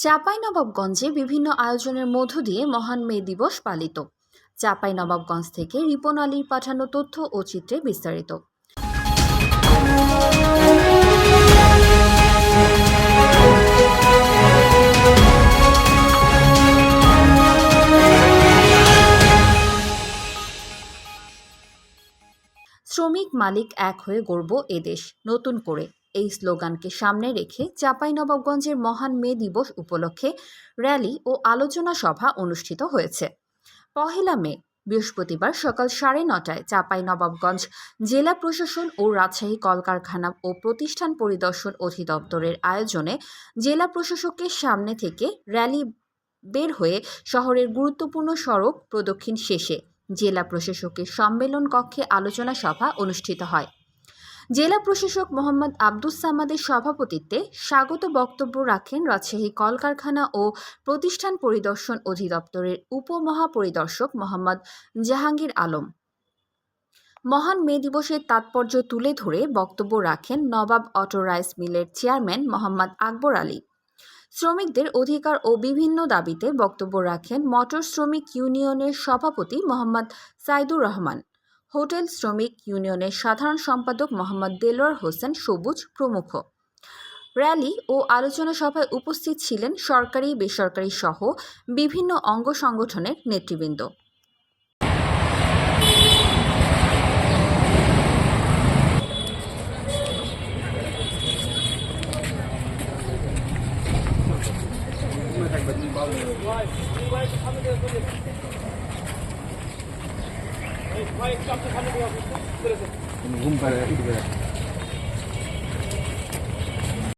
চাঁপাইনবাবগঞ্জে বিভিন্ন আয়োজনের মধ্য দিয়ে মহান মে দিবস পালিত। চাঁপাইনবাবগঞ্জ থেকে রিপন আলীর পাঠানো তথ্য ও চিত্রে বিস্তারিত। শ্রমিক মালিক এক হয়ে গড়ব এদেশ নতুন করে, এই স্লোগানকে সামনে রেখে চাঁপাইনবাবগঞ্জের মহান মে দিবস উপলক্ষে র্যালি ও আলোচনা সভা অনুষ্ঠিত হয়েছে। পহেলা মে বৃহস্পতিবার সকাল 9:30টায় চাঁপাইনবাবগঞ্জ জেলা প্রশাসন ও রাজশাহী কলকারখানা ও প্রতিষ্ঠান পরিদর্শন অধিদপ্তরের আয়োজনে জেলা প্রশাসকের সামনে থেকে র্যালি বের হয়ে শহরের গুরুত্বপূর্ণ সড়ক প্রদক্ষিণ শেষে জেলা প্রশাসকের সম্মেলন কক্ষে আলোচনা সভা অনুষ্ঠিত হয়। জেলা প্রশাসক মোহাম্মদ আব্দুস সামাদের সভাপতিত্বে স্বাগত বক্তব্য রাখেন রাজশাহী কলকারখানা ও প্রতিষ্ঠান পরিদর্শন অধিদপ্তরের উপমহাপরিদর্শক মোহাম্মদ জাহাঙ্গীর আলম। মহান মে দিবসের তাৎপর্য তুলে ধরে বক্তব্য রাখেন নবাব অটো রাইস মিলের চেয়ারম্যান মোহাম্মদ আকবর আলী। শ্রমিকদের অধিকার ও বিভিন্ন দাবিতে বক্তব্য রাখেন মোটর শ্রমিক ইউনিয়নের সভাপতি মোহাম্মদ সাইদুর রহমান, হোটেল শ্রমিক ইউনিয়নের সাধারণ সম্পাদক মোহাম্মদ দেলোয়ার হোসেন সবুজ প্রমুখ। র্যালি ও আলোচনা সভায় উপস্থিত ছিলেন সরকারি বেসরকারি সহ বিভিন্ন অঙ্গ সংগঠনের নেতৃবৃন্দ। ঘুম পাড়ে